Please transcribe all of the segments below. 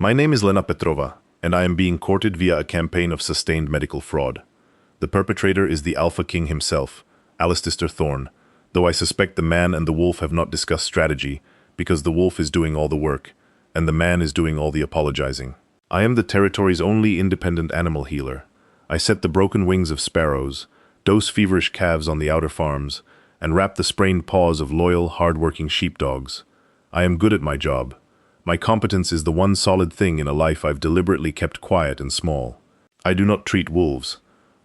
My name is Lena Petrova, and I am being courted via a campaign of sustained medical fraud. The perpetrator is the Alpha King himself, Alistair Thorne, though I suspect the man and the wolf have not discussed strategy, because the wolf is doing all the work, and the man is doing all the apologizing. I am the territory's only independent animal healer. I set the broken wings of sparrows, dose feverish calves on the outer farms, and wrap the sprained paws of loyal, hard-working sheepdogs. I am good at my job. My competence is the one solid thing in a life I've deliberately kept quiet and small. I do not treat wolves.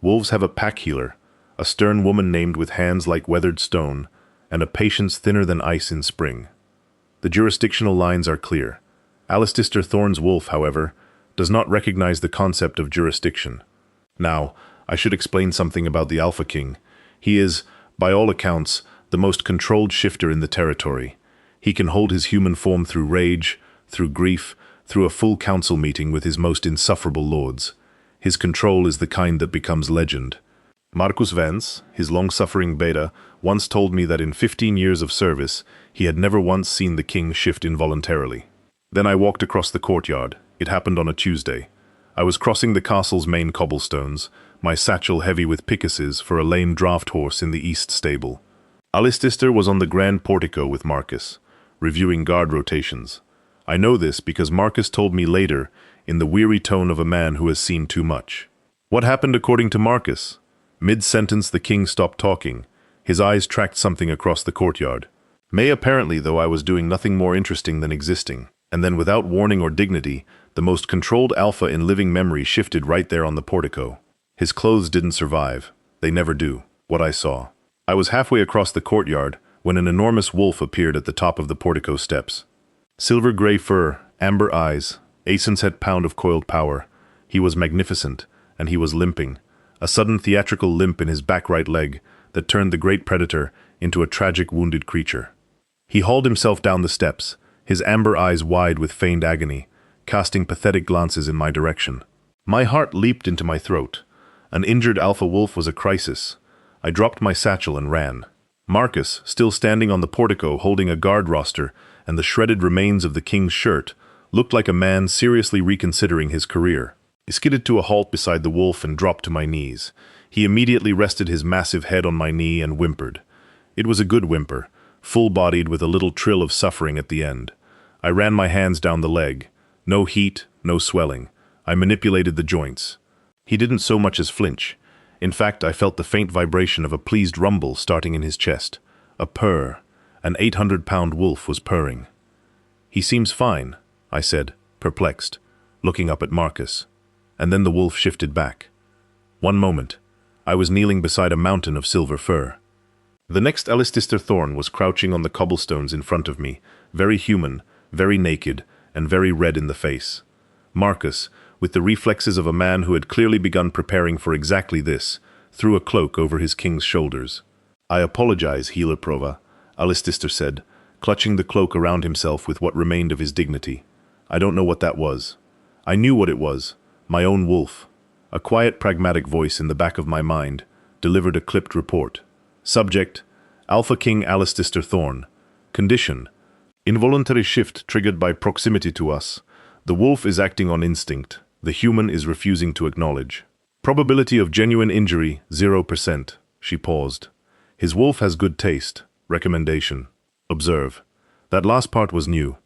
Wolves have a pack healer, a stern woman named with hands like weathered stone, and a patience thinner than ice in spring. The jurisdictional lines are clear. Alistair Thorne's wolf, however, does not recognize the concept of jurisdiction. Now, I should explain something about the Alpha King. He is, by all accounts, the most controlled shifter in the territory. He can hold his human form through rage, through grief, through a full council meeting with his most insufferable lords. His control is the kind that becomes legend. Marcus Vance, his long-suffering beta, once told me that in 15 years of service, he had never once seen the king shift involuntarily. Then I walked across the courtyard. It happened on a Tuesday. I was crossing the castle's main cobblestones, my satchel heavy with pickases for a lame draft horse in the east stable. Alistair was on the grand portico with Marcus, reviewing guard rotations. I know this because Marcus told me later, in the weary tone of a man who has seen too much. What happened according to Marcus? Mid-sentence the king stopped talking. His eyes tracked something across the courtyard. Apparently, though, I was doing nothing more interesting than existing. And then without warning or dignity, the most controlled alpha in living memory shifted right there on the portico. His clothes didn't survive. They never do. What I saw. I was halfway across the courtyard when an enormous wolf appeared at the top of the portico steps. Silver-gray fur, amber eyes, Aeson's pound of coiled power. He was magnificent, and he was limping. A sudden theatrical limp in his back right leg that turned the great predator into a tragic wounded creature. He hauled himself down the steps, his amber eyes wide with feigned agony, casting pathetic glances in my direction. My heart leaped into my throat. An injured alpha wolf was a crisis. I dropped my satchel and ran. Marcus, still standing on the portico holding a guard roster and the shredded remains of the king's shirt, looked like a man seriously reconsidering his career. He skidded to a halt beside the wolf and dropped to my knees. He immediately rested his massive head on my knee and whimpered. It was a good whimper, full-bodied with a little trill of suffering at the end. I ran my hands down the leg. No heat, no swelling. I manipulated the joints. He didn't so much as flinch. In fact, I felt the faint vibration of a pleased rumble starting in his chest. A purr. An 800-pound wolf was purring. "He seems fine," I said, perplexed, looking up at Marcus. And then the wolf shifted back. One moment. I was kneeling beside a mountain of silver fur. The next Alistair Thorne was crouching on the cobblestones in front of me, very human, very naked, and very red in the face. Marcus, with the reflexes of a man who had clearly begun preparing for exactly this, threw a cloak over his king's shoulders. "I apologize, healer Prova," Alistair said, clutching the cloak around himself with what remained of his dignity. "I don't know what that was." I knew what it was. My own wolf. A quiet, pragmatic voice in the back of my mind delivered a clipped report. Subject: Alpha King Alistair Thorne. Condition: involuntary shift triggered by proximity to us. The wolf is acting on instinct. The human is refusing to acknowledge. Probability of genuine injury, 0%. She paused. His wolf has good taste. Recommendation: observe. That last part was new.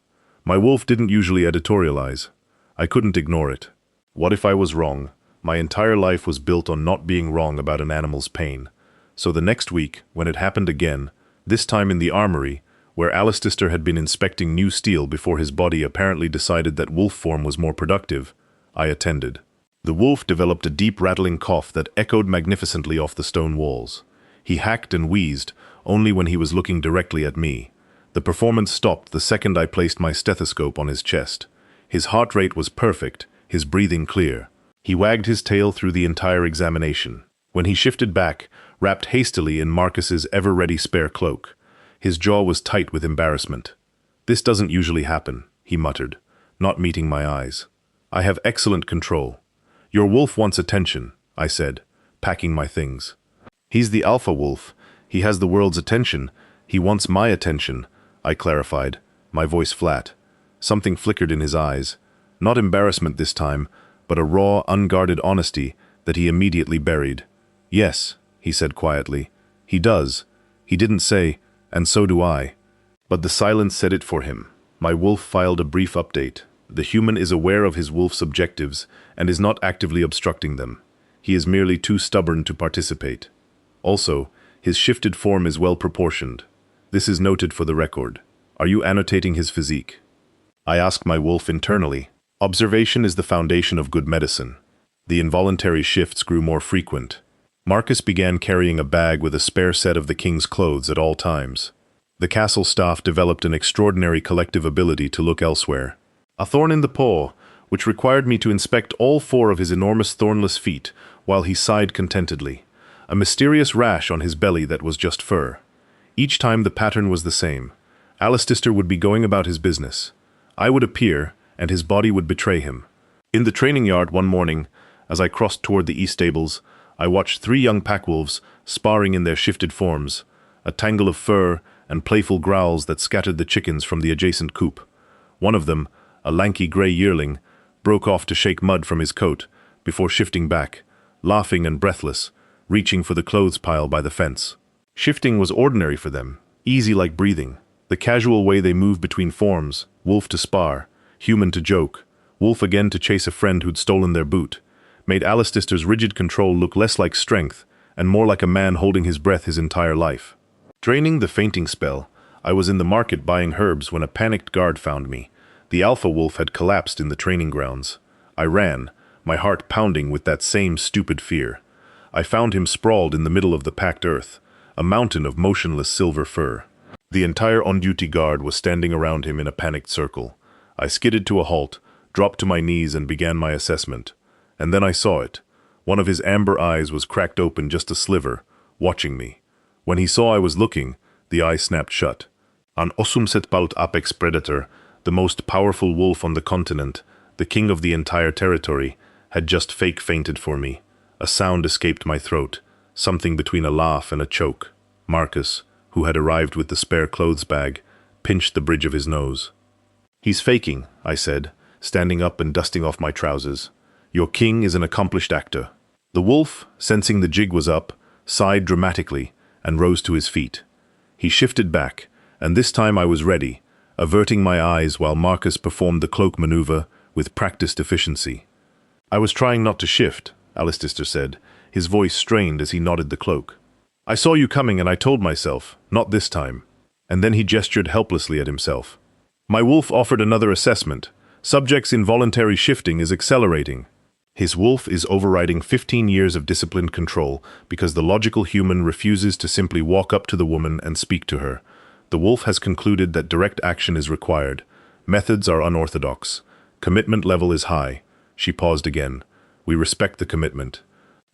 My wolf didn't usually editorialize. I couldn't ignore it. What if I was wrong? My entire life was built on not being wrong about an animal's pain. So the next week, when it happened again, this time in the armory, where Alistair had been inspecting new steel before his body apparently decided that wolf form was more productive, I attended. The wolf developed a deep rattling cough that echoed magnificently off the stone walls. He hacked and wheezed, only when he was looking directly at me. The performance stopped the second I placed my stethoscope on his chest. His heart rate was perfect, his breathing clear. He wagged his tail through the entire examination. When he shifted back, wrapped hastily in Marcus's ever-ready spare cloak, his jaw was tight with embarrassment. "This doesn't usually happen," he muttered, not meeting my eyes. "I have excellent control." "Your wolf wants attention," I said, packing my things. "He's the alpha wolf. He has the world's attention. He wants my attention," I clarified, my voice flat. Something flickered in his eyes. Not embarrassment this time, but a raw, unguarded honesty that he immediately buried. "Yes," he said quietly. "He does. He didn't say, and so do I." But the silence said it for him. My wolf filed a brief update. The human is aware of his wolf's objectives and is not actively obstructing them. He is merely too stubborn to participate. Also, his shifted form is well proportioned. This is noted for the record. Are you annotating his physique? I asked my wolf internally. Observation is the foundation of good medicine. The involuntary shifts grew more frequent. Marcus began carrying a bag with a spare set of the king's clothes at all times. The castle staff developed an extraordinary collective ability to look elsewhere. A thorn in the paw, which required me to inspect all 4 of his enormous thornless feet while he sighed contentedly. A mysterious rash on his belly that was just fur. Each time the pattern was the same. Alistair would be going about his business. I would appear, and his body would betray him. In the training yard one morning, as I crossed toward the east stables, I watched 3 young packwolves sparring in their shifted forms, a tangle of fur and playful growls that scattered the chickens from the adjacent coop. One of them, a lanky gray yearling, broke off to shake mud from his coat before shifting back, laughing and breathless, reaching for the clothes pile by the fence. Shifting was ordinary for them, easy like breathing. The casual way they moved between forms, wolf to spar, human to joke, wolf again to chase a friend who'd stolen their boot, made Alistair's rigid control look less like strength and more like a man holding his breath his entire life. Draining the fainting spell, I was in the market buying herbs when a panicked guard found me. The alpha wolf had collapsed in the training grounds. I ran, my heart pounding with that same stupid fear. I found him sprawled in the middle of the packed earth, a mountain of motionless silver fur. The entire on-duty guard was standing around him in a panicked circle. I skidded to a halt, dropped to my knees and began my assessment. And then I saw it. One of his amber eyes was cracked open just a sliver, watching me. When he saw I was looking, the eye snapped shut. An osumsetpalt apex predator, the most powerful wolf on the continent, the king of the entire territory, had just fake fainted for me. A sound escaped my throat, something between a laugh and a choke. Marcus, who had arrived with the spare clothes bag, pinched the bridge of his nose. "He's faking," I said, standing up and dusting off my trousers. "Your king is an accomplished actor." The wolf, sensing the jig was up, sighed dramatically and rose to his feet. He shifted back, and this time I was ready, averting my eyes while Marcus performed the cloak maneuver with practiced efficiency. "I was trying not to shift," Alistair said, his voice strained as he nodded the cloak. "I saw you coming and I told myself, not this time." And then he gestured helplessly at himself. My wolf offered another assessment. Subject's involuntary shifting is accelerating. His wolf is overriding 15 years of disciplined control because the logical human refuses to simply walk up to the woman and speak to her. The wolf has concluded that direct action is required. Methods are unorthodox. Commitment level is high. She paused again. We respect the commitment.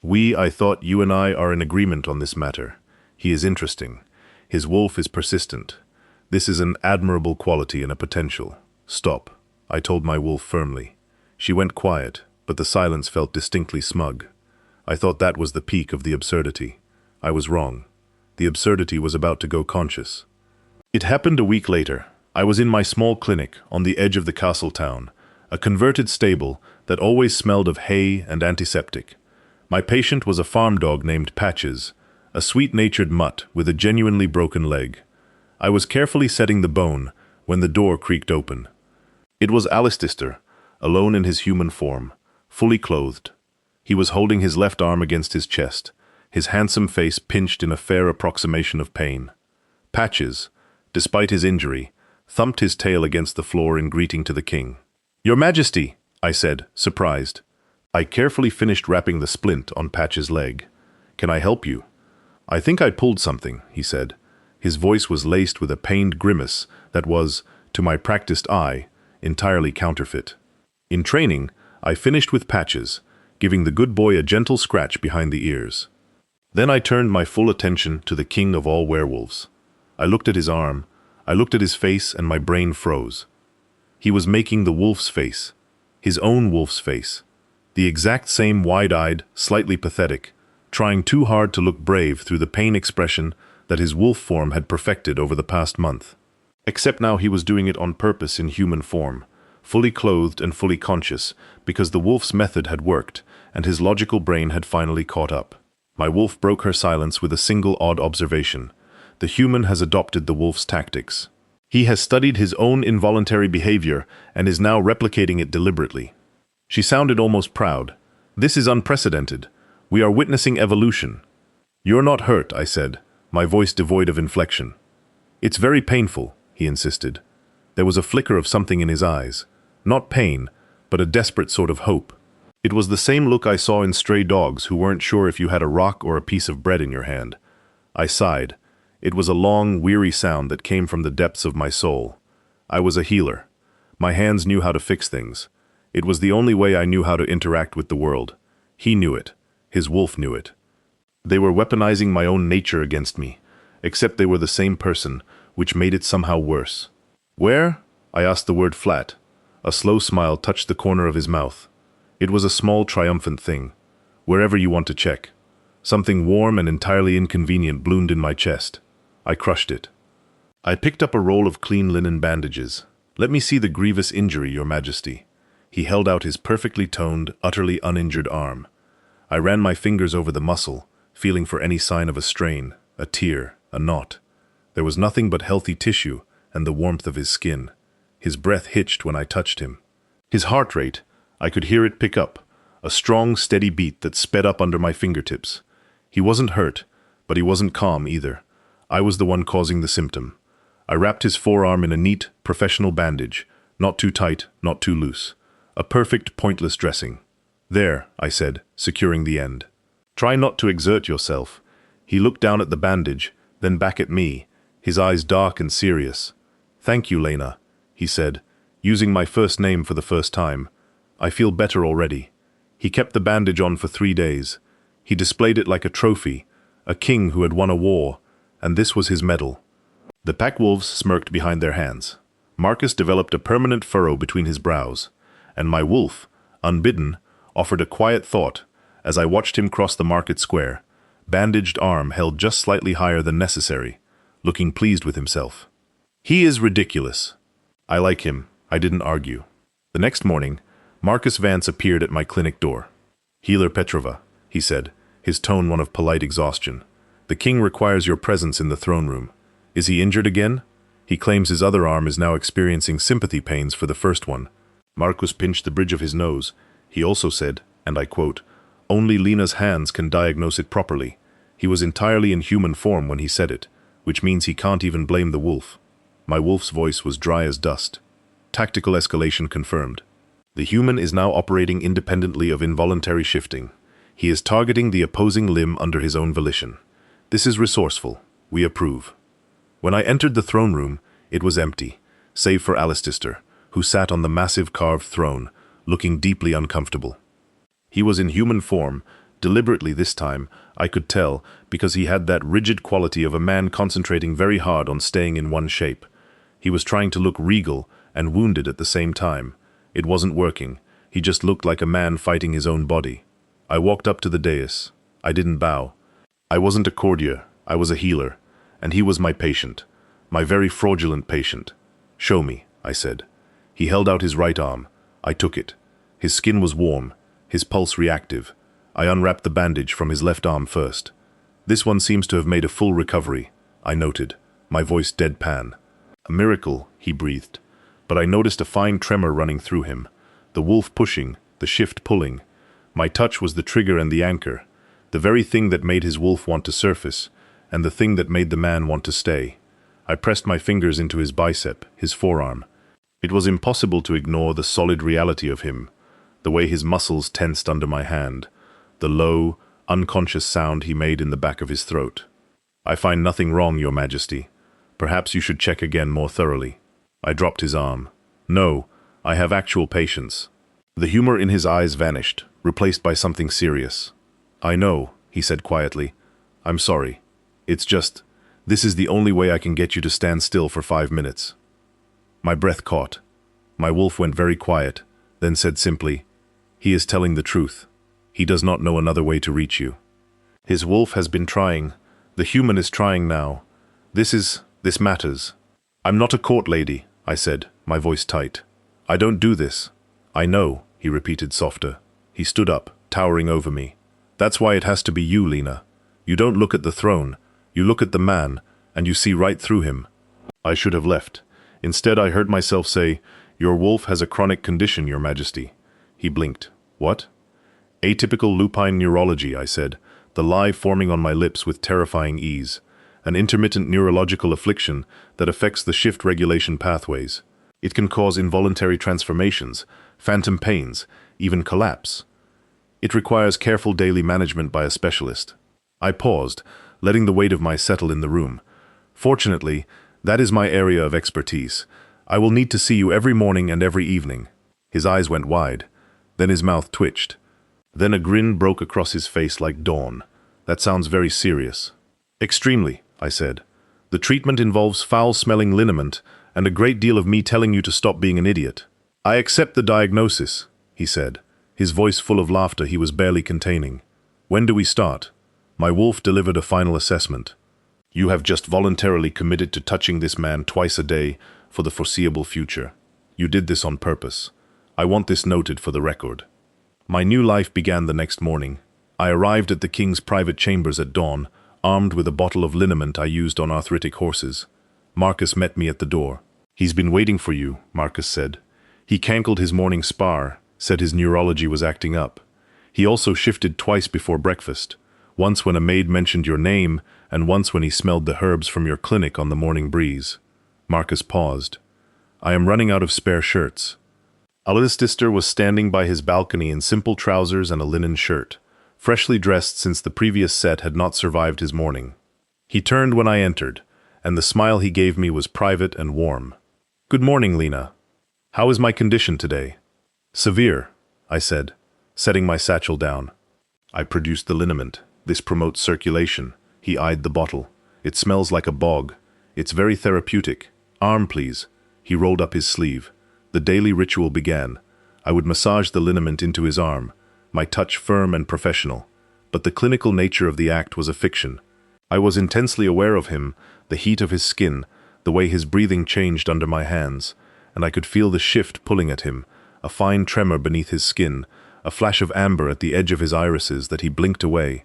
I thought you and I are in agreement on this matter. He is interesting. His wolf is persistent. This is an admirable quality and a potential. Stop, I told my wolf firmly. She went quiet, but the silence felt distinctly smug. I thought that was the peak of the absurdity. I was wrong. The absurdity was about to go conscious. It happened a week later. I was in my small clinic on the edge of the castle town, a converted stable that always smelled of hay and antiseptic. My patient was a farm dog named Patches, a sweet-natured mutt with a genuinely broken leg. I was carefully setting the bone when the door creaked open. It was Alistair, alone in his human form, fully clothed. He was holding his left arm against his chest, his handsome face pinched in a fair approximation of pain. Patches, despite his injury, thumped his tail against the floor in greeting to the king. "Your Majesty," I said, surprised. I carefully finished wrapping the splint on Patch's leg. "Can I help you?" "I think I pulled something," he said. His voice was laced with a pained grimace that was, to my practiced eye, entirely counterfeit. In training, I finished with Patches, giving the good boy a gentle scratch behind the ears. Then I turned my full attention to the king of all werewolves. I looked at his arm, I looked at his face, and my brain froze. He was making the wolf's face, his own wolf's face. The exact same wide-eyed, slightly pathetic, trying too hard to look brave through the pain expression that his wolf form had perfected over the past month. Except now he was doing it on purpose in human form, fully clothed and fully conscious, because the wolf's method had worked, and his logical brain had finally caught up. My wolf broke her silence with a single odd observation. The human has adopted the wolf's tactics. He has studied his own involuntary behavior and is now replicating it deliberately. She sounded almost proud. This is unprecedented. We are witnessing evolution. You're not hurt, I said, my voice devoid of inflection. It's very painful, he insisted. There was a flicker of something in his eyes. Not pain, but a desperate sort of hope. It was the same look I saw in stray dogs who weren't sure if you had a rock or a piece of bread in your hand. I sighed. It was a long, weary sound that came from the depths of my soul. I was a healer. My hands knew how to fix things. It was the only way I knew how to interact with the world. He knew it. His wolf knew it. They were weaponizing my own nature against me, except they were the same person, which made it somehow worse. Where? I asked the word flat. A slow smile touched the corner of his mouth. It was a small, triumphant thing. Wherever you want to check. Something warm and entirely inconvenient bloomed in my chest. I crushed it. I picked up a roll of clean linen bandages. Let me see the grievous injury, Your Majesty. He held out his perfectly toned, utterly uninjured arm. I ran my fingers over the muscle, feeling for any sign of a strain, a tear, a knot. There was nothing but healthy tissue and the warmth of his skin. His breath hitched when I touched him. His heart rate, I could hear it pick up, a strong, steady beat that sped up under my fingertips. He wasn't hurt, but he wasn't calm either. I was the one causing the symptom. I wrapped his forearm in a neat, professional bandage, not too tight, not too loose. A perfect, pointless dressing. There, I said, securing the end. Try not to exert yourself. He looked down at the bandage, then back at me, his eyes dark and serious. Thank you, Lena, he said, using my first name for the first time. I feel better already. He kept the bandage on for 3 days. He displayed it like a trophy, a king who had won a war, and this was his medal. The pack wolves smirked behind their hands. Marcus developed a permanent furrow between his brows, and my wolf, unbidden, offered a quiet thought as I watched him cross the market square, bandaged arm held just slightly higher than necessary, looking pleased with himself. He is ridiculous. I like him. I didn't argue. The next morning, Marcus Vance appeared at my clinic door. Healer Petrova, he said, his tone one of polite exhaustion. The king requires your presence in the throne room. Is he injured again? He claims his other arm is now experiencing sympathy pains for the first one. Marcus pinched the bridge of his nose. He also said, and I quote, only Lena's hands can diagnose it properly. He was entirely in human form when he said it, which means he can't even blame the wolf. My wolf's voice was dry as dust. Tactical escalation confirmed. The human is now operating independently of involuntary shifting. He is targeting the opposing limb under his own volition. This is resourceful. We approve. When I entered the throne room, it was empty, save for Alistair, who sat on the massive carved throne, looking deeply uncomfortable. He was in human form, deliberately this time, I could tell, because he had that rigid quality of a man concentrating very hard on staying in one shape. He was trying to look regal and wounded at the same time. It wasn't working. He just looked like a man fighting his own body. I walked up to the dais. I didn't bow. I wasn't a courtier. I was a healer. And he was my patient. My very fraudulent patient. Show me, I said. He held out his right arm. I took it. His skin was warm, his pulse reactive. I unwrapped the bandage from his left arm first. This one seems to have made a full recovery, I noted, my voice deadpan. A miracle, he breathed. But I noticed a fine tremor running through him. The wolf pushing, the shift pulling. My touch was the trigger and the anchor, the very thing that made his wolf want to surface, and the thing that made the man want to stay. I pressed my fingers into his bicep, his forearm. It was impossible to ignore the solid reality of him, the way his muscles tensed under my hand, the low, unconscious sound he made in the back of his throat. I find nothing wrong, Your Majesty. Perhaps you should check again more thoroughly. I dropped his arm. No, I have actual patience. The humor in his eyes vanished, replaced by something serious. I know, he said quietly. I'm sorry. It's just, this is the only way I can get you to stand still for 5 minutes. My breath caught. My wolf went very quiet, then said simply, he is telling the truth. He does not know another way to reach you. His wolf has been trying. The human is trying now. This matters. I'm not a court lady, I said, my voice tight. I don't do this. I know, he repeated softer. He stood up, towering over me. That's why it has to be you, Lena. You don't look at the throne. You look at the man, and you see right through him. I should have left. Instead, I heard myself say, "Your wolf has a chronic condition, Your Majesty." He blinked. What? Atypical lupine neurology, I said, the lie forming on my lips with terrifying ease. An intermittent neurological affliction that affects the shift regulation pathways. It can cause involuntary transformations, phantom pains, even collapse. It requires careful daily management by a specialist. I paused, letting the weight of my settle in the room. Fortunately, that is my area of expertise. I will need to see you every morning and every evening. His eyes went wide. Then his mouth twitched. Then a grin broke across his face like dawn. That sounds very serious. Extremely, I said. The treatment involves foul-smelling liniment and a great deal of me telling you to stop being an idiot. I accept the diagnosis, he said, his voice full of laughter he was barely containing. When do we start? My wolf delivered a final assessment. You have just voluntarily committed to touching this man twice a day for the foreseeable future. You did this on purpose. I want this noted for the record. My new life began the next morning. I arrived at the king's private chambers at dawn, armed with a bottle of liniment I used on arthritic horses. Marcus met me at the door. He's been waiting for you, Marcus said. He cankled his morning spar, said his neurology was acting up. He also shifted twice before breakfast, once when a maid mentioned your name, and once when he smelled the herbs from your clinic on the morning breeze. Marcus paused. I am running out of spare shirts. Alistair was standing by his balcony in simple trousers and a linen shirt, freshly dressed since the previous set had not survived his morning. He turned when I entered, and the smile he gave me was private and warm. Good morning, Lena. How is my condition today? Severe, I said, setting my satchel down. I produced the liniment. This promotes circulation. He eyed the bottle. It smells like a bog. It's very therapeutic. Arm, please. He rolled up his sleeve. The daily ritual began. I would massage the liniment into his arm, my touch firm and professional. But the clinical nature of the act was a fiction. I was intensely aware of him, the heat of his skin, the way his breathing changed under my hands, and I could feel the shift pulling at him, a fine tremor beneath his skin, a flash of amber at the edge of his irises that he blinked away.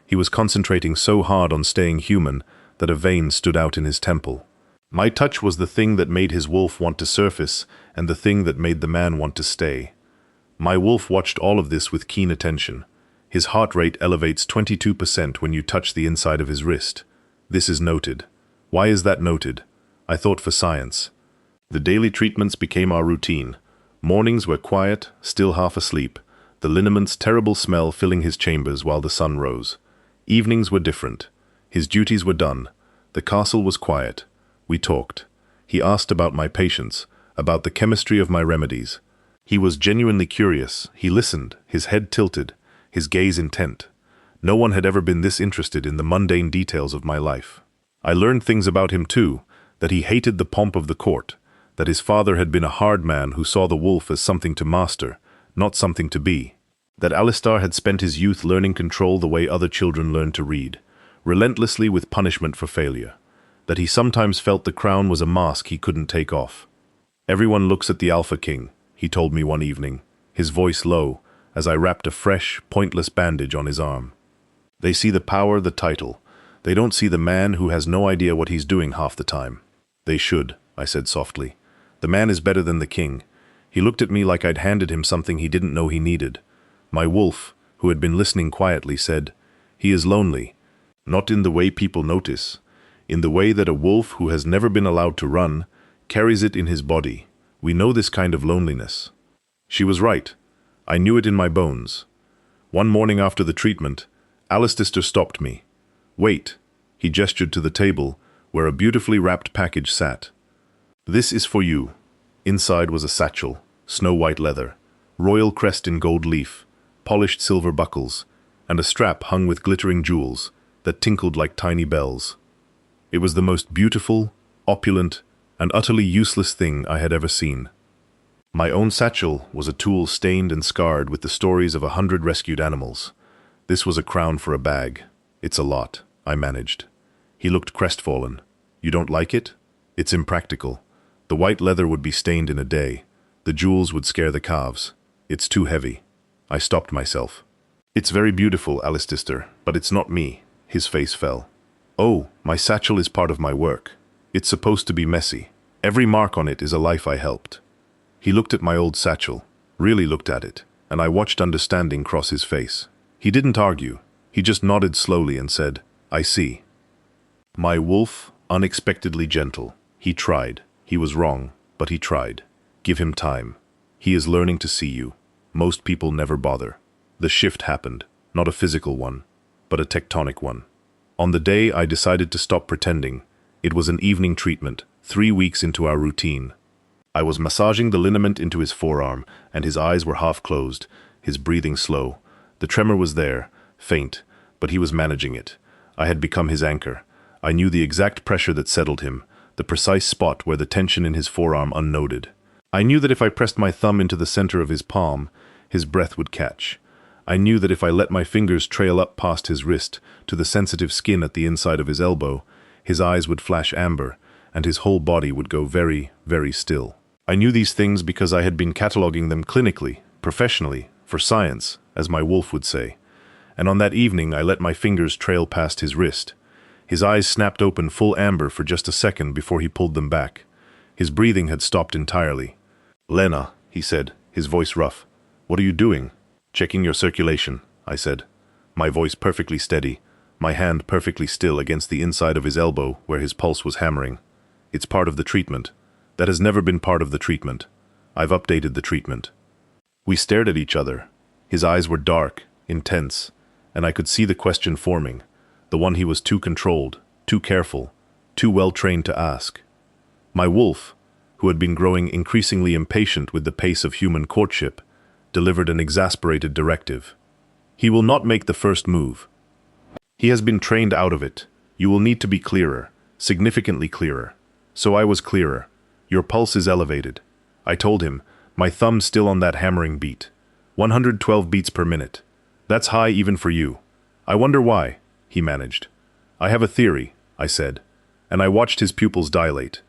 He was concentrating so hard on staying human that a vein stood out in his temple. My touch was the thing that made his wolf want to surface and the thing that made the man want to stay. My wolf watched all of this with keen attention. His heart rate elevates 22% when you touch the inside of his wrist. This is noted. Why is that noted? I thought for science. The daily treatments became our routine. Mornings were quiet, still half asleep, the liniment's terrible smell filling his chambers while the sun rose. Evenings were different. His duties were done. The castle was quiet. We talked. He asked about my patients, about the chemistry of my remedies. He was genuinely curious. He listened, his head tilted, his gaze intent. No one had ever been this interested in the mundane details of my life. I learned things about him too, that he hated the pomp of the court, that his father had been a hard man who saw the wolf as something to master, not something to be. That Alistair had spent his youth learning control the way other children learn to read, relentlessly with punishment for failure. That he sometimes felt the crown was a mask he couldn't take off. Everyone looks at the Alpha King, he told me one evening, his voice low, as I wrapped a fresh, pointless bandage on his arm. They see the power, the title. They don't see the man who has no idea what he's doing half the time. They should, I said softly. The man is better than the king. He looked at me like I'd handed him something he didn't know he needed. My wolf, who had been listening quietly, said, "He is lonely. Not in the way people notice. In the way that a wolf who has never been allowed to run carries it in his body. We know this kind of loneliness." She was right. I knew it in my bones. One morning after the treatment, Alistair stopped me. "Wait." He gestured to the table, where a beautifully wrapped package sat. "This is for you." Inside was a satchel, snow-white leather, royal crest in gold leaf, polished silver buckles, and a strap hung with glittering jewels that tinkled like tiny bells. It was the most beautiful, opulent, and utterly useless thing I had ever seen. My own satchel was a tool stained and scarred with the stories of 100 rescued animals. This was a crown for a bag. "It's a lot," I managed. He looked crestfallen. "You don't like it? It's impractical. The white leather would be stained in a day. The jewels would scare the calves. It's too heavy. I stopped myself. It's very beautiful, Alistair, but it's not me. His face fell. Oh, my satchel is part of my work. It's supposed to be messy. Every mark on it is a life I helped. He looked at my old satchel, really looked at it, and I watched understanding cross his face. He didn't argue. He just nodded slowly and said, I see. My wolf, unexpectedly gentle. He tried. He was wrong, but he tried. Give him time. He is learning to see you. Most people never bother. The shift happened, not a physical one, but a tectonic one. On the day I decided to stop pretending, it was an evening treatment, 3 weeks into our routine. I was massaging the liniment into his forearm, and his eyes were half closed, his breathing slow. The tremor was there, faint, but he was managing it. I had become his anchor. I knew the exact pressure that settled him, the precise spot where the tension in his forearm unnoted. I knew that if I pressed my thumb into the center of his palm, his breath would catch. I knew that if I let my fingers trail up past his wrist to the sensitive skin at the inside of his elbow, his eyes would flash amber, and his whole body would go very, very still. I knew these things because I had been cataloging them clinically, professionally, for science, as my wolf would say. And on that evening I let my fingers trail past his wrist. His eyes snapped open full amber for just a second before he pulled them back. His breathing had stopped entirely. Lena, he said, his voice rough. What are you doing? Checking your circulation, I said. My voice perfectly steady, my hand perfectly still against the inside of his elbow where his pulse was hammering. It's part of the treatment. That has never been part of the treatment. I've updated the treatment. We stared at each other. His eyes were dark, intense, and I could see the question forming, the one he was too controlled, too careful, too well-trained to ask. My wolf, who had been growing increasingly impatient with the pace of human courtship, delivered an exasperated directive. He will not make the first move. He has been trained out of it. You will need to be clearer, significantly clearer. So I was clearer. Your pulse is elevated. I told him, my thumb still on that hammering beat. 112 beats per minute. That's high even for you. I wonder why, he managed. I have a theory, I said, and I watched his pupils dilate.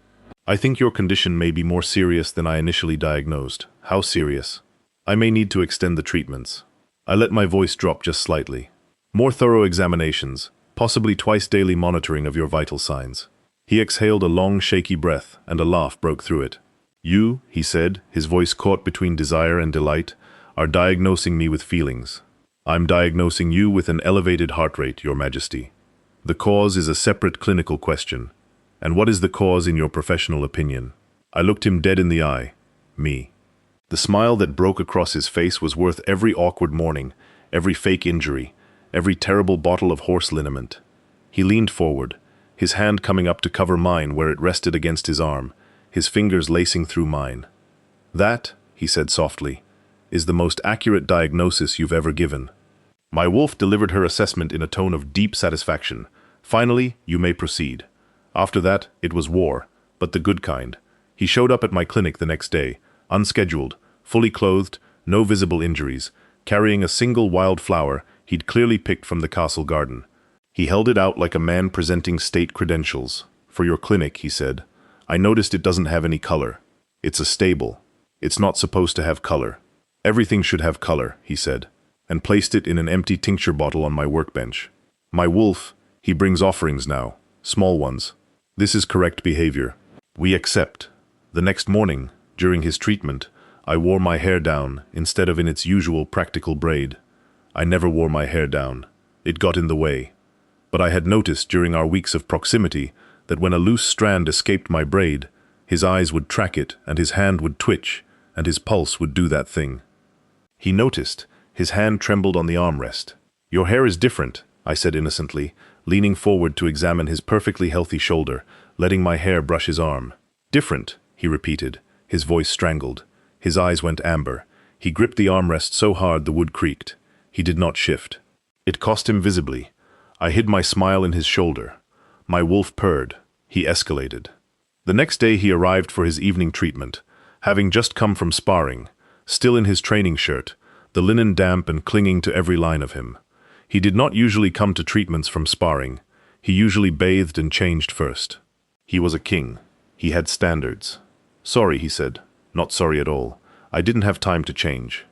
I think your condition may be more serious than I initially diagnosed. How serious? I may need to extend the treatments. I let my voice drop just slightly. More thorough examinations, possibly twice daily monitoring of your vital signs. He exhaled a long, shaky breath, and a laugh broke through it. You, he said, his voice caught between desire and delight, are diagnosing me with feelings. I'm diagnosing you with an elevated heart rate, Your Majesty. The cause is a separate clinical question. And what is the cause in your professional opinion? I looked him dead in the eye. Me. The smile that broke across his face was worth every awkward morning, every fake injury, every terrible bottle of horse liniment. He leaned forward, his hand coming up to cover mine where it rested against his arm, his fingers lacing through mine. That, he said softly, is the most accurate diagnosis you've ever given. My wolf delivered her assessment in a tone of deep satisfaction. Finally, you may proceed. After that, it was war, but the good kind. He showed up at my clinic the next day, unscheduled, fully clothed, no visible injuries, carrying a single wild flower he'd clearly picked from the castle garden. He held it out like a man presenting state credentials. For your clinic, he said, I noticed it doesn't have any color. It's a stable. It's not supposed to have color. Everything should have color, he said, and placed it in an empty tincture bottle on my workbench. My wolf, he brings offerings now, small ones. This is correct behavior. We accept. The next morning, during his treatment, I wore my hair down instead of in its usual practical braid. I never wore my hair down. It got in the way. But I had noticed during our weeks of proximity that when a loose strand escaped my braid, his eyes would track it and his hand would twitch and his pulse would do that thing. He noticed. His hand trembled on the armrest. Your hair is different, I said innocently, leaning forward to examine his perfectly healthy shoulder, letting my hair brush his arm. Different, he repeated, his voice strangled. His eyes went amber. He gripped the armrest so hard the wood creaked. He did not shift. It cost him visibly. I hid my smile in his shoulder. My wolf purred. He escalated. The next day he arrived for his evening treatment, having just come from sparring, still in his training shirt, the linen damp and clinging to every line of him. He did not usually come to treatments from sparring. He usually bathed and changed first. He was a king. He had standards. Sorry, he said. Not sorry at all. I didn't have time to change.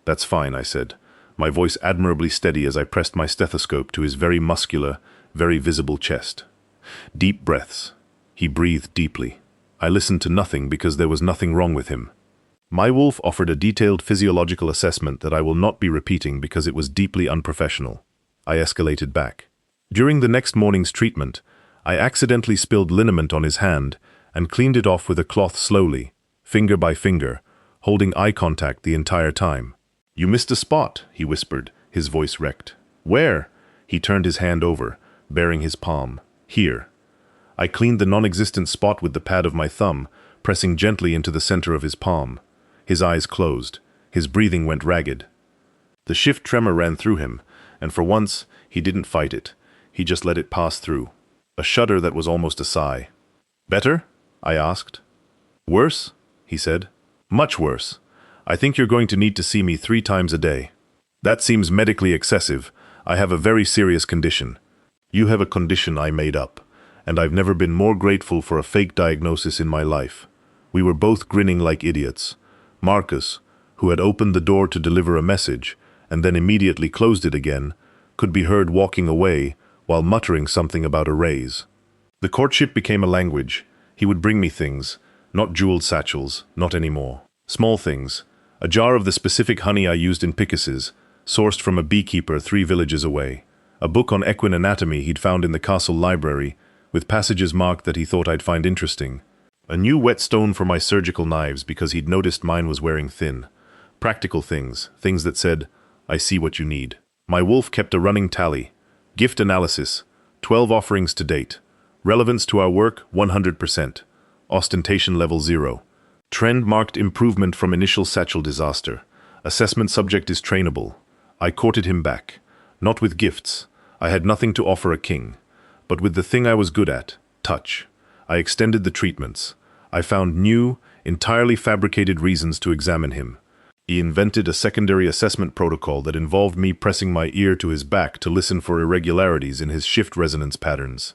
"That's fine," I said, my voice admirably steady as I pressed my stethoscope to his very muscular, very visible chest. Deep breaths. He breathed deeply. I listened to nothing because there was nothing wrong with him. My wolf offered a detailed physiological assessment that I will not be repeating because it was deeply unprofessional. I escalated back. During the next morning's treatment, I accidentally spilled liniment on his hand and cleaned it off with a cloth slowly, finger by finger, holding eye contact the entire time. "You missed a spot," he whispered, his voice wrecked. "Where?" He turned his hand over, baring his palm. "Here." I cleaned the non-existent spot with the pad of my thumb, pressing gently into the center of his palm. His eyes closed. His breathing went ragged. The shift tremor ran through him, and for once, he didn't fight it. He just let it pass through. A shudder that was almost a sigh. "Better?" I asked. "Worse?" he said. "Much worse. I think you're going to need to see me 3 times a day." "That seems medically excessive. I have a very serious condition." "You have a condition I made up, and I've never been more grateful for a fake diagnosis in my life." We were both grinning like idiots. Marcus, who had opened the door to deliver a message, and then immediately closed it again, could be heard walking away while muttering something about a raise. The courtship became a language. He would bring me things, not jeweled satchels, not anymore. Small things. A jar of the specific honey I used in Picasses, sourced from a beekeeper 3 villages away. A book on equine anatomy he'd found in the castle library, with passages marked that he thought I'd find interesting. A new whetstone for my surgical knives because he'd noticed mine was wearing thin. Practical things, things that said, "I see what you need." My wolf kept a running tally. Gift analysis, 12 offerings to date. Relevance to our work, 100%. Ostentation level 0. Trend marked improvement from initial satchel disaster. Assessment subject is trainable. I courted him back. Not with gifts. I had nothing to offer a king. But with the thing I was good at, touch. I extended the treatments. I found new, entirely fabricated reasons to examine him. He invented a secondary assessment protocol that involved me pressing my ear to his back to listen for irregularities in his shift resonance patterns.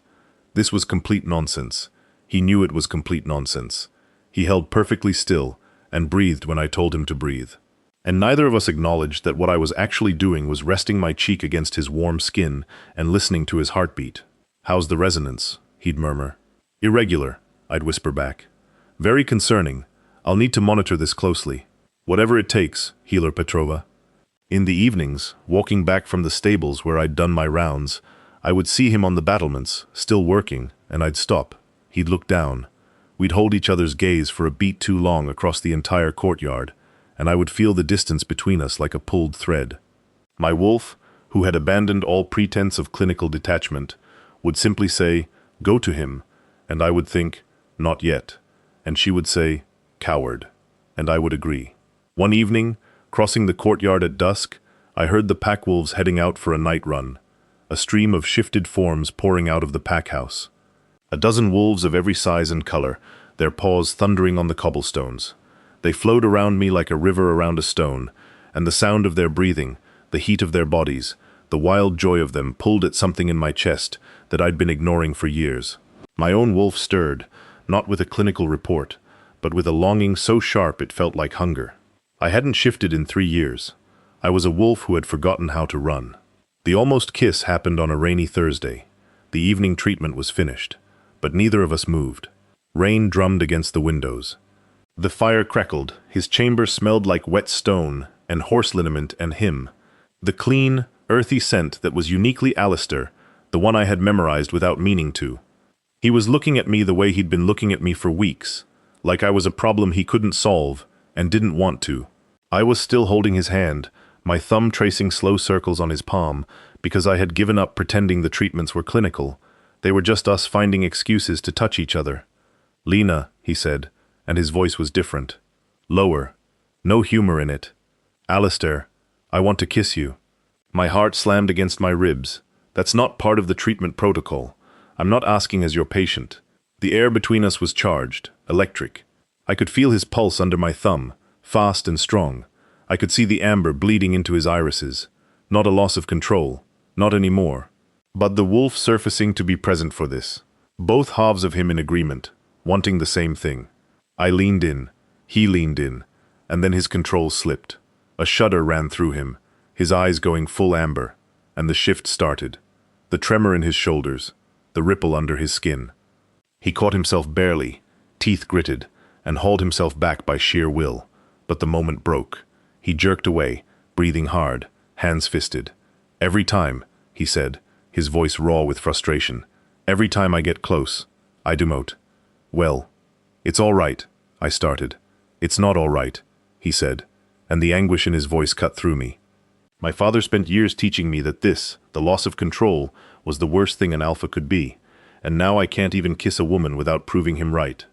This was complete nonsense. He knew it was complete nonsense. He held perfectly still and breathed when I told him to breathe. And neither of us acknowledged that what I was actually doing was resting my cheek against his warm skin and listening to his heartbeat. "How's the resonance?" he'd murmur. "Irregular," I'd whisper back. "Very concerning. I'll need to monitor this closely. Whatever it takes, Healer Petrova." In the evenings, walking back from the stables where I'd done my rounds, I would see him on the battlements, still working, and I'd stop. He'd look down. We'd hold each other's gaze for a beat too long across the entire courtyard, and I would feel the distance between us like a pulled thread. My wolf, who had abandoned all pretense of clinical detachment, would simply say, "Go to him," and I would think, "Not yet," and she would say, "Coward," and I would agree. One evening, crossing the courtyard at dusk, I heard the pack wolves heading out for a night run, a stream of shifted forms pouring out of the pack house. A dozen wolves of every size and color, their paws thundering on the cobblestones. They flowed around me like a river around a stone, and the sound of their breathing, the heat of their bodies, the wild joy of them pulled at something in my chest that I'd been ignoring for years. My own wolf stirred, not with a clinical report, but with a longing so sharp it felt like hunger. I hadn't shifted in 3 years. I was a wolf who had forgotten how to run. The almost kiss happened on a rainy Thursday. The evening treatment was finished, but neither of us moved. Rain drummed against the windows. The fire crackled, his chamber smelled like wet stone and horse liniment and him. The clean, earthy scent that was uniquely Alistair, the one I had memorized without meaning to. He was looking at me the way he'd been looking at me for weeks, like I was a problem he couldn't solve and didn't want to. I was still holding his hand, my thumb tracing slow circles on his palm, because I had given up pretending the treatments were clinical. They were just us finding excuses to touch each other. "Lena," he said, and his voice was different. Lower. No humor in it. "Alistair, I want to kiss you." My heart slammed against my ribs. "That's not part of the treatment protocol. I'm not asking as your patient." The air between us was charged, electric. I could feel his pulse under my thumb, fast and strong. I could see the amber bleeding into his irises. Not a loss of control. Not anymore. But the wolf surfacing to be present for this. Both halves of him in agreement, wanting the same thing. I leaned in. He leaned in. and then his control slipped. A shudder ran through him, his eyes going full amber, and the shift started. The tremor in his shoulders, the ripple under his skin. He caught himself barely, teeth gritted, and hauled himself back by sheer will. But the moment broke. He jerked away, breathing hard, hands fisted. "Every time," he said, his voice raw with frustration, "every time I get close, I demote." "Well, it's all right," I started. "It's not all right," he said, and the anguish in his voice cut through me. My father spent years teaching me that this, the loss of control, was the worst thing an alpha could be, and now I can't even kiss a woman without proving him right.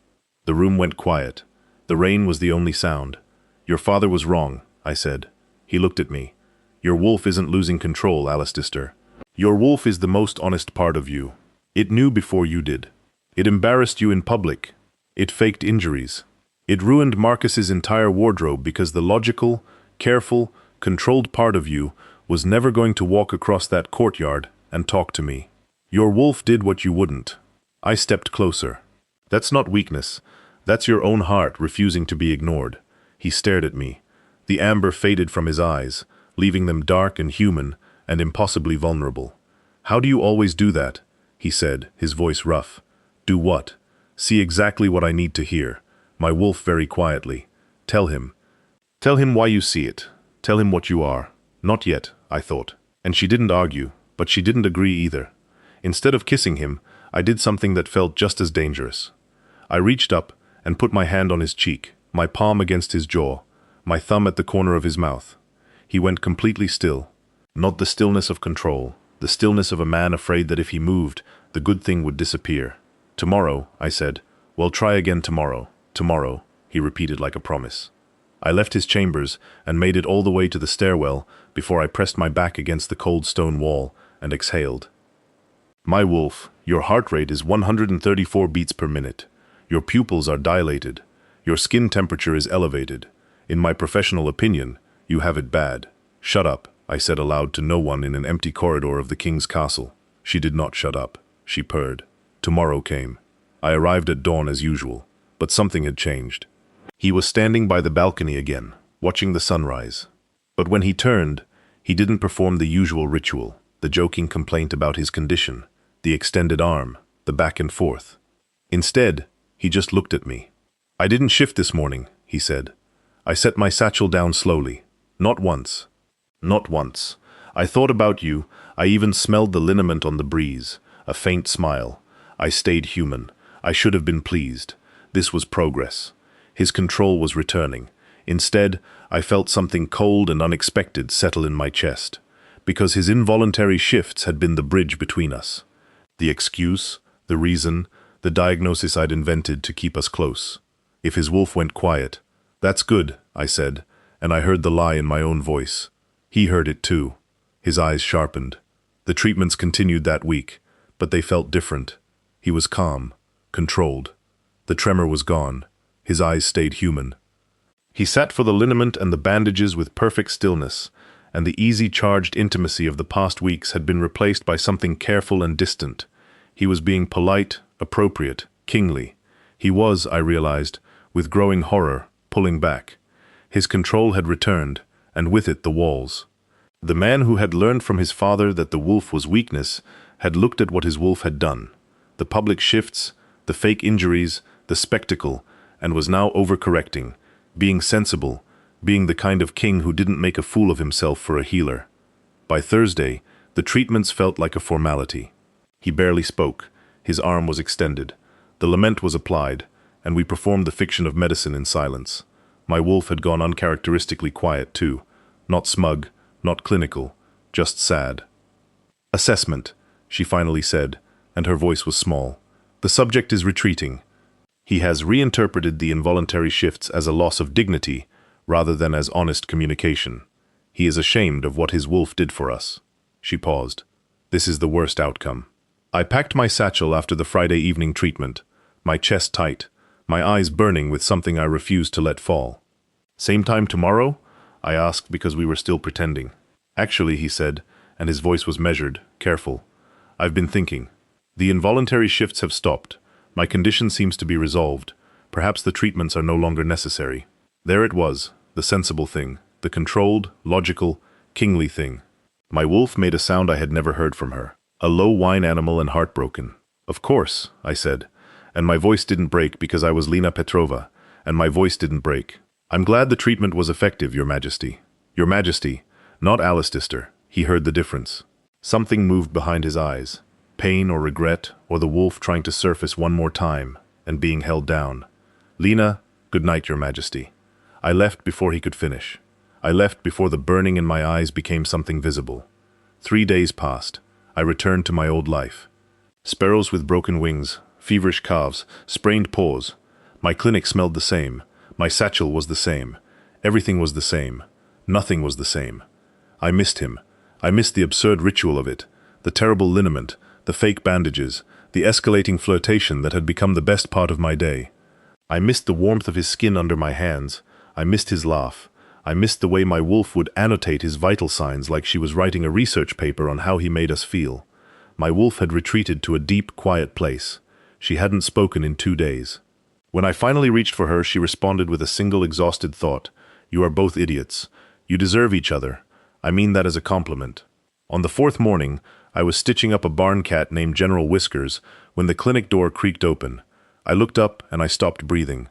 The room went quiet. The rain was the only sound. "Your father was wrong," I said. He looked at me. "Your wolf isn't losing control, Alistair. Your wolf is the most honest part of you. It knew before you did. It embarrassed you in public. It faked injuries. It ruined Marcus's entire wardrobe because the logical, careful, controlled part of you was never going to walk across that courtyard and talk to me. Your wolf did what you wouldn't." I stepped closer. "That's not weakness. That's your own heart refusing to be ignored." He stared at me. The amber faded from his eyes, leaving them dark and human and impossibly vulnerable. "How do you always do that?" he said, his voice rough. "Do what?" "See exactly what I need to hear." My wolf very quietly. "Tell him. Tell him why you see it. Tell him what you are." "Not yet," I thought. And she didn't argue, but she didn't agree either. Instead of kissing him, I did something that felt just as dangerous. I reached up and put my hand on his cheek, my palm against his jaw, my thumb at the corner of his mouth. He went completely still. Not the stillness of control, the stillness of a man afraid that if he moved, the good thing would disappear. "Tomorrow," I said. "Well, try again tomorrow. Tomorrow," he repeated like a promise. I left his chambers and made it all the way to the stairwell before I pressed my back against the cold stone wall and exhaled. "My wolf, your heart rate is 134 beats per minute. Your pupils are dilated. Your skin temperature is elevated. In my professional opinion, you have it bad." "Shut up," I said aloud to no one in an empty corridor of the king's castle. She did not shut up. She purred. Tomorrow came. I arrived at dawn as usual, but something had changed. He was standing by the balcony again, watching the sunrise. But when he turned, he didn't perform the usual ritual, the joking complaint about his condition, the extended arm, the back and forth. Instead, he just looked at me. "I didn't shift this morning," he said. "I set my satchel down slowly. Not once. Not once. I thought about you. I even smelled the liniment on the breeze. A faint smile. I stayed human. I should have been pleased. This was progress. His control was returning. Instead, I felt something cold and unexpected settle in my chest, because his involuntary shifts had been the bridge between us. The excuse, the reason, the diagnosis I'd invented to keep us close. If his wolf went quiet, "That's good," I said, and I heard the lie in my own voice. He heard it too. His eyes sharpened. The treatments continued that week, but they felt different. He was calm, controlled. The tremor was gone. His eyes stayed human. He sat for the liniment and the bandages with perfect stillness, and the easy charged intimacy of the past weeks had been replaced by something careful and distant. He was being polite, appropriate, kingly. He was, I realized, with growing horror, pulling back. His control had returned, and with it the walls. The man who had learned from his father that the wolf was weakness had looked at what his wolf had done, the public shifts, the fake injuries, the spectacle, and was now overcorrecting, being sensible, being the kind of king who didn't make a fool of himself for a healer. By Thursday, the treatments felt like a formality. He barely spoke. His arm was extended. The lament was applied, and we performed the fiction of medicine in silence. My wolf had gone uncharacteristically quiet too, not smug, not clinical, just sad. "Assessment," she finally said, and her voice was small. "The subject is retreating. He has reinterpreted the involuntary shifts as a loss of dignity rather than as honest communication. He is ashamed of what his wolf did for us." She paused. "This is the worst outcome." I packed my satchel after the Friday evening treatment, my chest tight, my eyes burning with something I refused to let fall. "Same time tomorrow?" I asked because we were still pretending. "Actually," he said, and his voice was measured, careful. "I've been thinking. The involuntary shifts have stopped. My condition seems to be resolved. Perhaps the treatments are no longer necessary." There it was, the sensible thing, the controlled, logical, kingly thing. My wolf made a sound I had never heard from her, a low whine animal and heartbroken. "Of course," I said, and my voice didn't break because I was Lena Petrova, and my voice didn't break. "I'm glad the treatment was effective, Your Majesty." "Your Majesty, not Alistair." He heard the difference. Something moved behind his eyes, pain or regret, or the wolf trying to surface one more time and being held down. "Lena, good night, Your Majesty." I left before he could finish. I left before the burning in my eyes became something visible. 3 days passed. I returned to my old life. Sparrows with broken wings, feverish calves, sprained paws. My clinic smelled the same. My satchel was the same. Everything was the same. Nothing was the same. I missed him. I missed the absurd ritual of it, the terrible liniment, the fake bandages, the escalating flirtation that had become the best part of my day. I missed the warmth of his skin under my hands. I missed his laugh. I missed the way my wolf would annotate his vital signs like she was writing a research paper on how he made us feel. My wolf had retreated to a deep, quiet place. She hadn't spoken in 2 days. When I finally reached for her, she responded with a single exhausted thought. "You are both idiots. You deserve each other. I mean that as a compliment." On the 4th morning, I was stitching up a barn cat named General Whiskers when the clinic door creaked open. I looked up and I stopped breathing.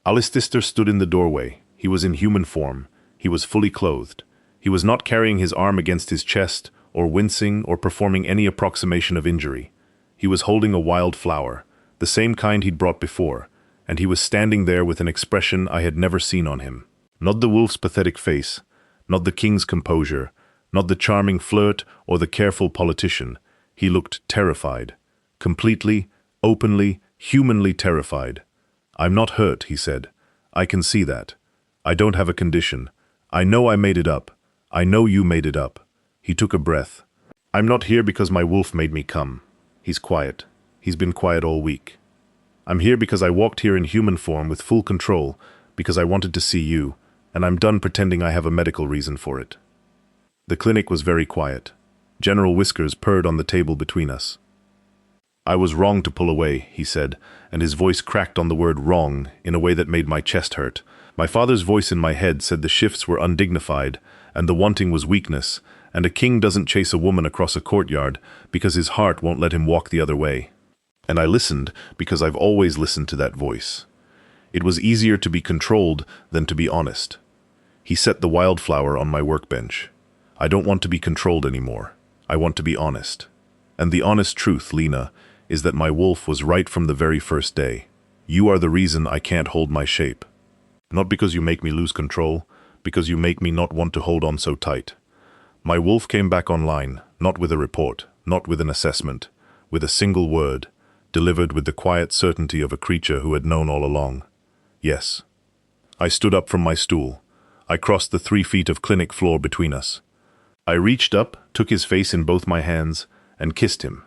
Alistair stood in the doorway. He was in human form. He was fully clothed. He was not carrying his arm against his chest, or wincing, or performing any approximation of injury. He was holding a wild flower, the same kind he'd brought before, and he was standing there with an expression I had never seen on him. Not the wolf's pathetic face, not the king's composure, not the charming flirt or the careful politician. He looked terrified. Completely, openly, humanly terrified. "I'm not hurt," he said. "I can see that. I don't have a condition. I know I made it up. I know you made it up." He took a breath. "I'm not here because my wolf made me come." He's quiet. He's been quiet all week. "I'm here because I walked here in human form with full control, because I wanted to see you, and I'm done pretending I have a medical reason for it." The clinic was very quiet. General Whiskers purred on the table between us. "I was wrong to pull away," he said, and his voice cracked on the word wrong in a way that made my chest hurt. My father's voice in my head said the shifts were undignified, and the wanting was weakness, and a king doesn't chase a woman across a courtyard because his heart won't let him walk the other way. And I listened because I've always listened to that voice. It was easier to be controlled than to be honest. He set the wildflower on my workbench. "I don't want to be controlled anymore. I want to be honest. And the honest truth, Lena, is that my wolf was right from the very first day. You are the reason I can't hold my shape. Not because you make me lose control, because you make me not want to hold on so tight." My wolf came back online, not with a report, not with an assessment, with a single word, delivered with the quiet certainty of a creature who had known all along. Yes. I stood up from my stool. I crossed the 3 feet of clinic floor between us. I reached up, took his face in both my hands, and kissed him.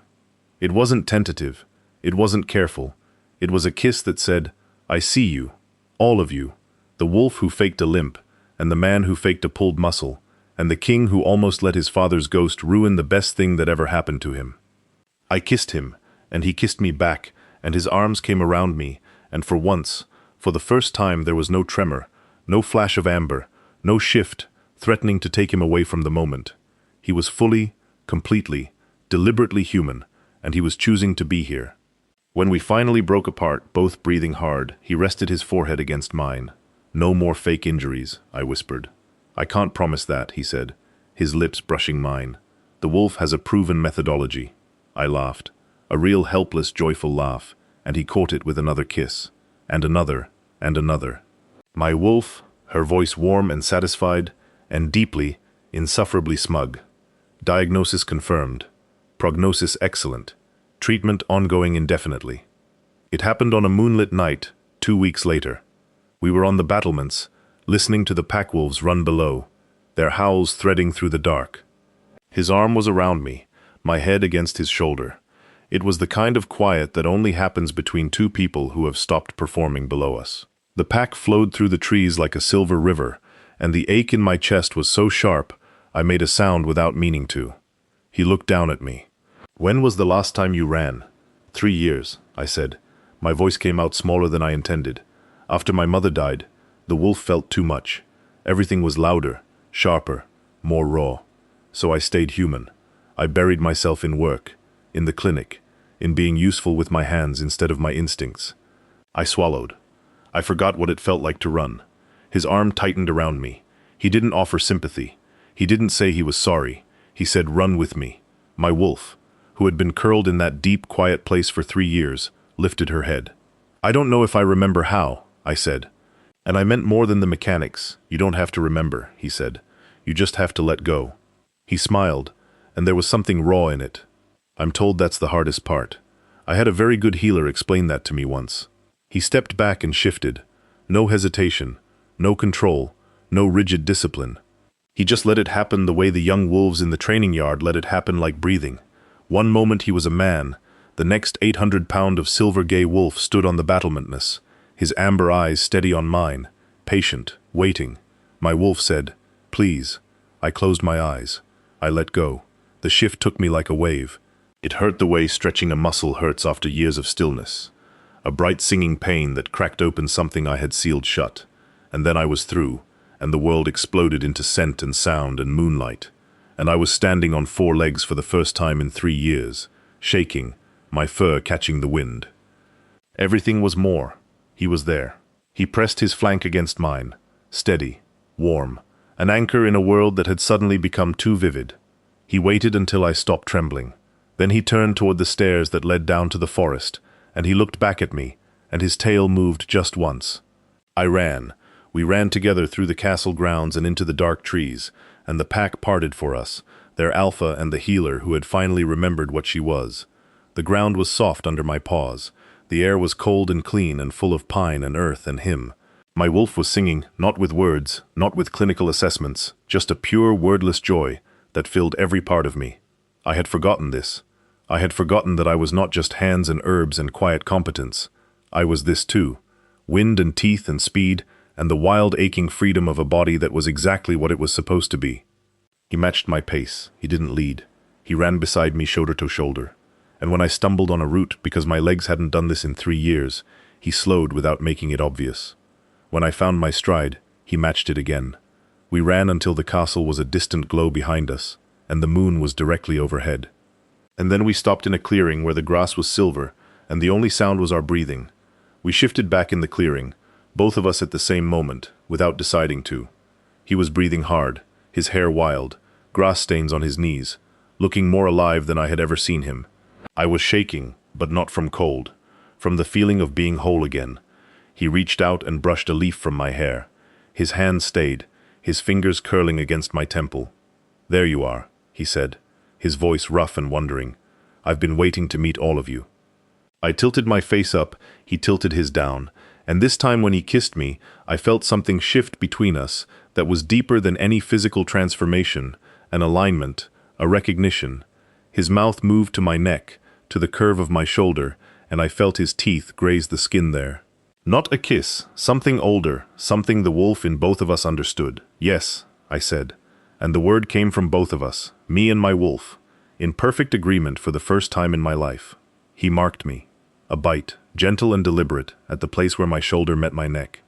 It wasn't tentative. It wasn't careful. It was a kiss that said, "I see you. All of you. The wolf who faked a limp, and the man who faked a pulled muscle, and the king who almost let his father's ghost ruin the best thing that ever happened to him." I kissed him, and he kissed me back, and his arms came around me, and for once, for the first time, there was no tremor, no flash of amber, no shift, threatening to take him away from the moment. He was fully, completely, deliberately human, and he was choosing to be here. When we finally broke apart, both breathing hard, he rested his forehead against mine. "No more fake injuries," I whispered. "I can't promise that," he said, his lips brushing mine. "The wolf has a proven methodology." I laughed, a real helpless, joyful laugh, and he caught it with another kiss, and another, and another. My wolf, her voice warm and satisfied, and deeply, insufferably smug. Diagnosis confirmed. Prognosis excellent. Treatment ongoing indefinitely. It happened on a moonlit night, 2 weeks later. We were on the battlements, listening to the pack wolves run below, their howls threading through the dark. His arm was around me, my head against his shoulder. It was the kind of quiet that only happens between 2 people who have stopped performing below us. The pack flowed through the trees like a silver river, and the ache in my chest was so sharp, I made a sound without meaning to. He looked down at me. "When was the last time you ran?" 3 years, I said. My voice came out smaller than I intended. After my mother died, the wolf felt too much. Everything was louder, sharper, more raw. So I stayed human. I buried myself in work, in the clinic, in being useful with my hands instead of my instincts. I swallowed. I forgot what it felt like to run. His arm tightened around me. He didn't offer sympathy. He didn't say he was sorry. He said, "Run with me." My wolf, who had been curled in that deep, quiet place for 3 years, lifted her head. "I don't know if I remember how," I said. "And I meant more than the mechanics. You don't have to remember," he said. "You just have to let go." He smiled, and there was something raw in it. I'm told that's the hardest part. I had a very good healer explain that to me once. He stepped back and shifted. No hesitation, no control, no rigid discipline. He just let it happen the way the young wolves in the training yard let it happen, like breathing. One moment he was a man, the next 800-pound of silver gay wolf stood on the battlementness, his amber eyes steady on mine, patient, waiting. My wolf said, "Please." I closed my eyes. I let go. The shift took me like a wave. It hurt the way stretching a muscle hurts after years of stillness. A bright singing pain that cracked open something I had sealed shut. And then I was through, and the world exploded into scent and sound and moonlight. And I was standing on 4 legs for the first time in 3 years, shaking, my fur catching the wind. Everything was more. He was there. He pressed his flank against mine, steady, warm, an anchor in a world that had suddenly become too vivid. He waited until I stopped trembling. Then he turned toward the stairs that led down to the forest, and he looked back at me, and his tail moved just once. I ran. We ran together through the castle grounds and into the dark trees, and the pack parted for us, their Alpha and the healer who had finally remembered what she was. The ground was soft under my paws. The air was cold and clean and full of pine and earth and hymn. My wolf was singing, not with words, not with clinical assessments, just a pure, wordless joy that filled every part of me. I had forgotten this. I had forgotten that I was not just hands and herbs and quiet competence. I was this too. Wind and teeth and speed, and the wild aching freedom of a body that was exactly what it was supposed to be. He matched my pace. He didn't lead. He ran beside me shoulder to shoulder. And when I stumbled on a route because my legs hadn't done this in 3 years, he slowed without making it obvious. When I found my stride, he matched it again. We ran until the castle was a distant glow behind us, and the moon was directly overhead. And then we stopped in a clearing where the grass was silver, and the only sound was our breathing. We shifted back in the clearing, both of us at the same moment, without deciding to. He was breathing hard, his hair wild, grass stains on his knees, looking more alive than I had ever seen him. I was shaking, but not from cold, from the feeling of being whole again. He reached out and brushed a leaf from my hair. His hand stayed, his fingers curling against my temple. "There you are," he said, his voice rough and wondering. "I've been waiting to meet all of you." I tilted my face up, he tilted his down, and this time when he kissed me, I felt something shift between us that was deeper than any physical transformation, an alignment, a recognition. His mouth moved to my neck, to the curve of my shoulder, and I felt his teeth graze the skin there. Not a kiss, something older, something the wolf in both of us understood. "Yes," I said, and the word came from both of us, me and my wolf, in perfect agreement for the first time in my life. He marked me. A bite, gentle and deliberate, at the place where my shoulder met my neck.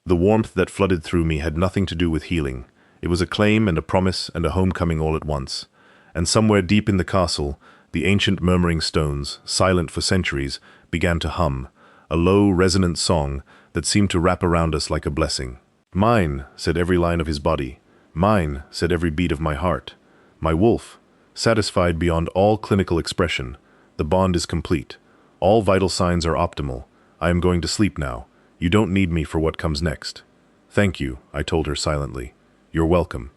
The warmth that flooded through me had nothing to do with healing. It was a claim and a promise and a homecoming all at once. And somewhere deep in the castle, the ancient murmuring stones, silent for centuries, began to hum, a low, resonant song that seemed to wrap around us like a blessing. "Mine," said every line of his body. "Mine," said every beat of my heart. My wolf, satisfied beyond all clinical expression. The bond is complete. All vital signs are optimal. I am going to sleep now. You don't need me for what comes next. "Thank you," I told her silently. "You're welcome."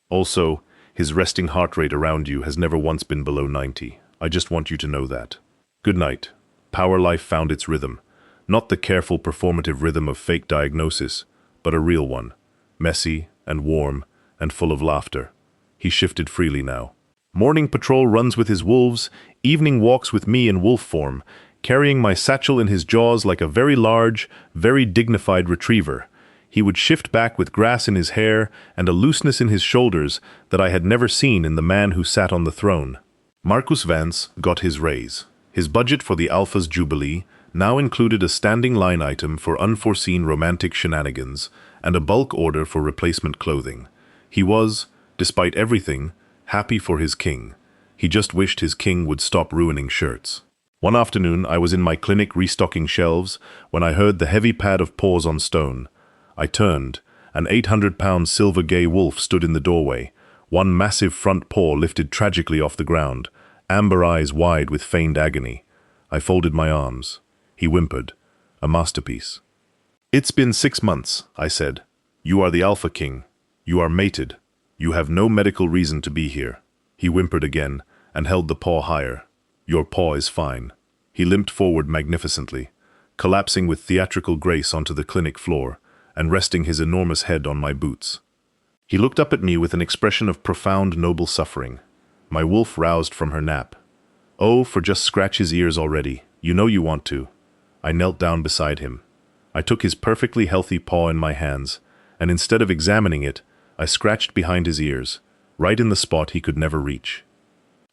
Also, his resting heart rate around you has never once been below 90. I just want you to know that. Good night. Power Life found its rhythm. Not the careful performative rhythm of fake diagnosis, but a real one. Messy and warm and full of laughter. He shifted freely now. Morning patrol runs with his wolves, evening walks with me in wolf form, carrying my satchel in his jaws like a very large, very dignified retriever. He would shift back with grass in his hair and a looseness in his shoulders that I had never seen in the man who sat on the throne. Marcus Vance got his raise. His budget for the Alpha's Jubilee, now included a standing line item for unforeseen romantic shenanigans and a bulk order for replacement clothing. He was, despite everything, happy for his king. He just wished his king would stop ruining shirts. One afternoon, I was in my clinic restocking shelves when I heard the heavy pad of paws on stone. I turned. An 800-pound silver gay wolf stood in the doorway, one massive front paw lifted tragically off the ground, amber eyes wide with feigned agony. I folded my arms. He whimpered. A masterpiece. "It's been 6 months," I said. "You are the Alpha King. You are mated. You have no medical reason to be here." He whimpered again and held the paw higher. "Your paw is fine." He limped forward magnificently, collapsing with theatrical grace onto the clinic floor and resting his enormous head on my boots. He looked up at me with an expression of profound noble suffering. My wolf roused from her nap. "Oh, for just scratch his ears already. You know you want to." I knelt down beside him. I took his perfectly healthy paw in my hands, and instead of examining it, I scratched behind his ears, right in the spot he could never reach.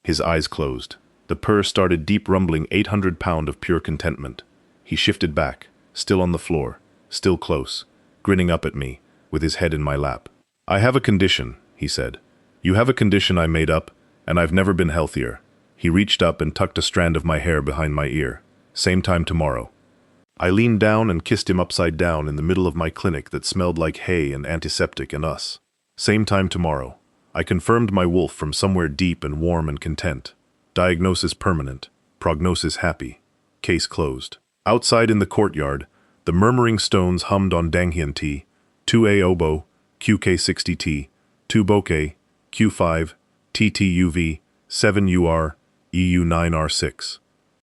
His eyes closed. The purr started deep rumbling 800-pound of pure contentment. He shifted back, still on the floor, still close, grinning up at me, with his head in my lap. "I have a condition," he said. "You have a condition I made up, and I've never been healthier." He reached up and tucked a strand of my hair behind my ear. "Same time tomorrow." I leaned down and kissed him upside down in the middle of my clinic that smelled like hay and antiseptic and us. "Same time tomorrow." I confirmed my wolf from somewhere deep and warm and content. Diagnosis permanent. Prognosis happy. Case closed. Outside in the courtyard, the murmuring stones hummed on Danghyun T, 2A oboe, QK60T, 2 bokeh, Q5, TTUV, 7UR, EU9R6.